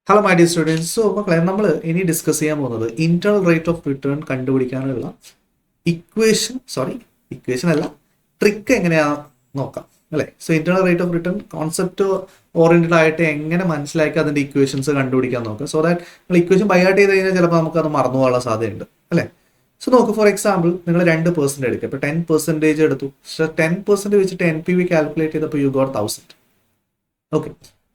Hello my dear students. So മക്കളെ, നമ്മൾ ഇനി ഡിസ്കസ് ചെയ്യാൻ പോകുന്നത് ഇന്റേണൽ റേറ്റ് ഓഫ് റിട്ടേൺ കണ്ടുപിടിക്കാനുള്ള ഇക്വേഷൻ അല്ല, ട്രിക്ക് എങ്ങനെയാ നോക്കാം അല്ലേ. So internal rate of return concept oriented ആയിട്ട് എങ്ങനെ മനസ്സിലാക്കി അതിന്റെ ഇക്വേഷൻസ് കണ്ടുപിടിക്കാൻ നോക്കാം. സോ ദാറ്റ് നിങ്ങൾ ഇക്വേഷൻ ബൈ ഹാർട്ട് ചെയ്ത് കഴിഞ്ഞാൽ ചിലപ്പോൾ നമുക്ക് അത് മറന്നു പോകാനുള്ള സാധ്യതയുണ്ട് അല്ലേ. സോ നോക്ക്, ഫോർ എക്സാമ്പിൾ നിങ്ങൾ 2% എടുക്കുക. ഇപ്പോൾ 10% എടുത്തു. സോ 10% വെച്ചിട്ട് NPV കാൽക്കുലേറ്റ് ചെയ്തപ്പോൾ യു ഗോട്ട് 1000. ഓക്കെ,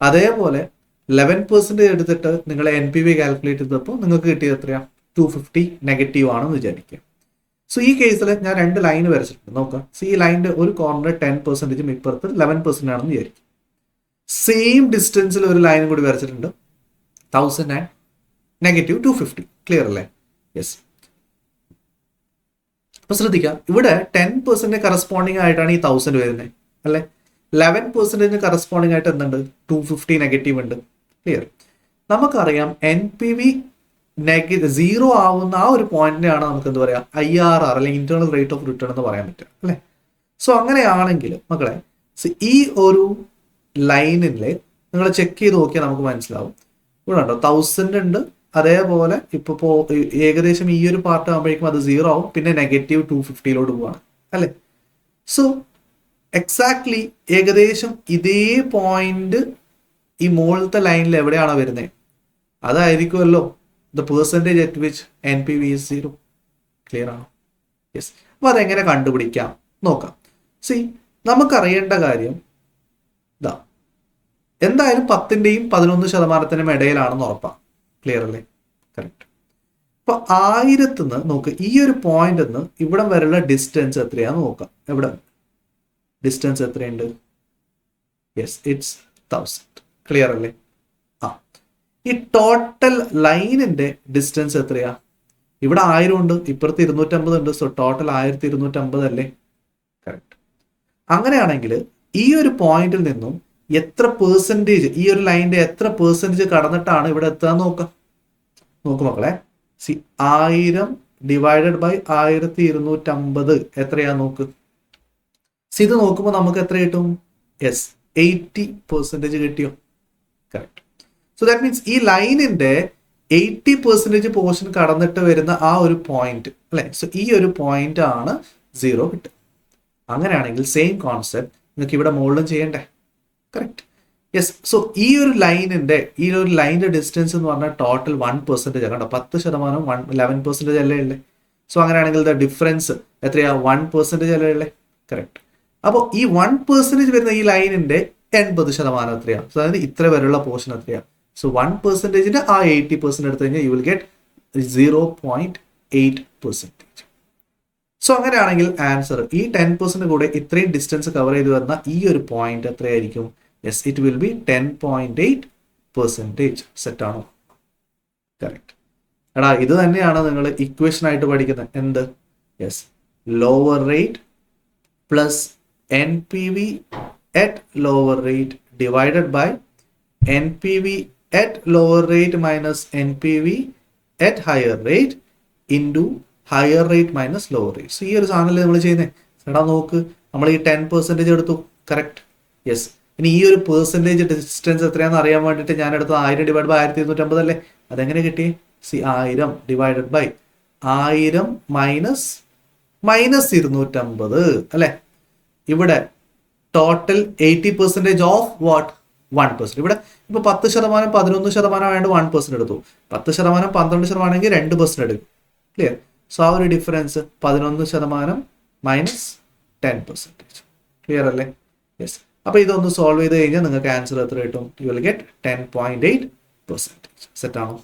അതേപോലെ 11% എടുത്തിട്ട് നിങ്ങൾ NPV കാൽക്കുലേറ്റ് ചെയ്തപ്പോൾ നിങ്ങൾക്ക് കിട്ടിയത് എത്രയാ? 250 നെഗറ്റീവ് ആണെന്ന് വിചാരിക്കുക. സോ ഈ കേസിൽ ഞാൻ 2 ലൈൻ വരച്ചിട്ടുണ്ട്. നോക്കാം. സോ ഈ ലൈനിന്റെ ഒരു കോർണർ 10%, ഇപ്പുറത്ത് 11% ആണെന്ന് വിചാരിക്കും. സെയിം ഡിസ്റ്റൻസിൽ ഒരു ലൈൻ കൂടി വരച്ചിട്ടുണ്ട്, 1000 ആൻഡ് നെഗറ്റീവ് 250. ക്ലിയർ അല്ലേ? യെസ്. അപ്പൊ ശ്രദ്ധിക്കാം, ഇവിടെ 10% കറസ്പോണ്ടിങ് ആയിട്ടാണ് ഈ 1000 വരുന്നത് അല്ലെ. 11% കറസ്പോണ്ടിങ് ആയിട്ട് എന്തുണ്ട്? 250 നെഗറ്റീവ് ഉണ്ട്. ക്ലിയർ. നമുക്കറിയാം NPV സീറോ ആവുന്ന ആ ഒരു പോയിന്റിനെയാണ് നമുക്ക് എന്താ പറയാ, IRR അല്ലെങ്കിൽ ഇന്റേണൽ റേറ്റ് ഓഫ് റിട്ടേൺ എന്ന് പറയാൻ പറ്റുക അല്ലെ. സോ അങ്ങനെയാണെങ്കിൽ മക്കളെ, ഈ ഒരു ലൈനിലെ നിങ്ങൾ ചെക്ക് ചെയ്ത് നോക്കിയാൽ നമുക്ക് മനസ്സിലാവും. ഇവിടെ ഉണ്ടോ 1000 ഉണ്ട്, അതേപോലെ ഇപ്പൊ ഏകദേശം ഈ ഒരു പാർട്ട് ആകുമ്പോഴേക്കും അത് 0 ആവും, പിന്നെ നെഗറ്റീവ് 250 പോവാണ് അല്ലെ. സോ എക്സാക്ട്ലി ഏകദേശം ഇതേ പോയിന്റ് ഈ മുകളിലത്തെ ലൈനിൽ എവിടെയാണോ വരുന്നത്, അതായിരിക്കുമല്ലോ the percentage at which NPV is 0. Clear ആണോ? യെസ്. അപ്പൊ അതെങ്ങനെ കണ്ടുപിടിക്കാം നോക്കാം. സി, നമുക്കറിയേണ്ട കാര്യം ഇതാ, എന്തായാലും 10%ന്റെയും 11%ത്തിനും ഇടയിലാണെന്ന് ഉറപ്പാണ്. ക്ലിയർ അല്ലേ? കറക്റ്റ്. അപ്പൊ 1000 നോക്ക്, ഈ ഒരു പോയിന്റ് നിന്ന് ഇവിടെ വരെയുള്ള ഡിസ്റ്റൻസ് എത്രയാന്ന് നോക്കാം. എവിടെ ഡിസ്റ്റൻസ് എത്രയുണ്ട്? Yes, it's 1000. ക്ലിയർ അല്ലേ? ഈ ടോട്ടൽ ലൈനിന്റെ ഡിസ്റ്റൻസ് എത്രയാ? ഇവിടെ 1000 ഉണ്ട്, ഇപ്പുറത്ത് 250 ഉണ്ട്. സോ ടോട്ടൽ 1250 അല്ലേ? കറക്റ്റ്. അങ്ങനെയാണെങ്കിൽ ഈ ഒരു പോയിന്റിൽ നിന്നും എത്ര പെർസെൻറ്റേജ്, ഈ ഒരു ലൈനിന്റെ എത്ര പെർസെൻറ്റേജ് കടന്നിട്ടാണ് ഇവിടെ എത്താൻ നോക്കാം. നോക്ക് മക്കളെ, സി 1000 ഡിവൈഡഡ് ബൈ 1250 എത്രയാ നോക്ക്. സി ഇത് നോക്കുമ്പോൾ നമുക്ക് എത്ര കിട്ടും? യെസ്, 80% കിട്ടിയോ? കറക്റ്റ്. സോ ദാറ്റ് മീൻസ് ഈ ലൈനിന്റെ 80% പോർഷൻ കടന്നിട്ട് വരുന്ന ആ ഒരു പോയിന്റ് അല്ലെ. സോ ഈ ഒരു പോയിന്റ് ആണ് 0 കിട്ടുക. അങ്ങനെയാണെങ്കിൽ സെയിം കോൺസെപ്റ്റ് നിങ്ങൾക്ക് ഇവിടെ മുകളിലും ചെയ്യണ്ടേ? കറക്റ്റ്. യെസ്. സോ ഈ ഒരു ലൈനിന്റെ ഡിസ്റ്റൻസ് എന്ന് പറഞ്ഞാൽ ടോട്ടൽ 1% കണ്ടോ. 10% 11% അല്ലേ ഉള്ളേ. സോ അങ്ങനെയാണെങ്കിൽ ദ ഡിഫറൻസ് എത്രയാ? 1% അല്ലേ ഉള്ളേ. കറക്റ്റ്. അപ്പോൾ ഈ 1% വരുന്ന ഈ ലൈനിന്റെ 80% എത്രയാ? സോ അതായത് ഇത്ര വരെയുള്ള പോർഷൻ എത്രയാ? സോ 1%ന്റെ ആ 80% എടുത്തു കഴിഞ്ഞാൽ യു വിൽ ഗെറ്റ് 0.8%. സോ അങ്ങനെയാണെങ്കിൽ ആൻസർ ഈ 10% കൂടെ ഇത്രയും ഡിസ്റ്റൻസ് കവർ ചെയ്ത് വരുന്ന ഈ ഒരു പോയിന്റ് എത്രയായിരിക്കും? Yes, it will be 10.8%. Set ആണോ? കറക്റ്റ്. എടാ, ഇത് തന്നെയാണ് നിങ്ങൾ ഇക്വേഷൻ ആയിട്ട് പഠിക്കുന്നത്. എന്ത്? Yes, lower rate plus NPV at lower rate divided by NPV at lower rate minus NPV at higher rate into higher rate minus lower rate. So ഈ ഒരു സാധനമല്ലേ നമ്മൾ ചെയ്യുന്നത്. എടാ നോക്ക്, നമ്മൾ ഈ 10% എടുത്തു. കറക്റ്റ്. യെസ്. ഇനി ഈ ഒരു പെർസെൻറ്റേജ് ഡിസ്റ്റൻസ് എത്രയാണെന്ന് അറിയാൻ വേണ്ടിയിട്ട് ഞാൻ എടുത്തത് 1000 ഡിവൈഡ് ബൈ 1250 അല്ലേ. അതെങ്ങനെ കിട്ടി? സി 1000 ഡിവൈഡഡ് ബൈ 1000 മൈനസ് 250 അല്ലെ. ഇവിടെ ടോട്ടൽ 80% ഓഫ് വാട്ട്? 1%. ഇവിടെ ഇപ്പൊ 10%, 11% വേണ്ട 1% എടുത്തു. 10%, 12% ആണെങ്കിൽ 2% എടുക്കും. ക്ലിയർ. സോ ആ ഒരു ഡിഫറൻസ് 11% മൈനസ് 10%. ക്ലിയർ അല്ലേ? യെസ്. അപ്പൊ ഇതൊന്ന് സോൾവ് ചെയ്ത് കഴിഞ്ഞാൽ നിങ്ങൾക്ക് ആൻസർ എത്ര കിട്ടും? You will get 10.8%. സെറ്റ് ആണോ?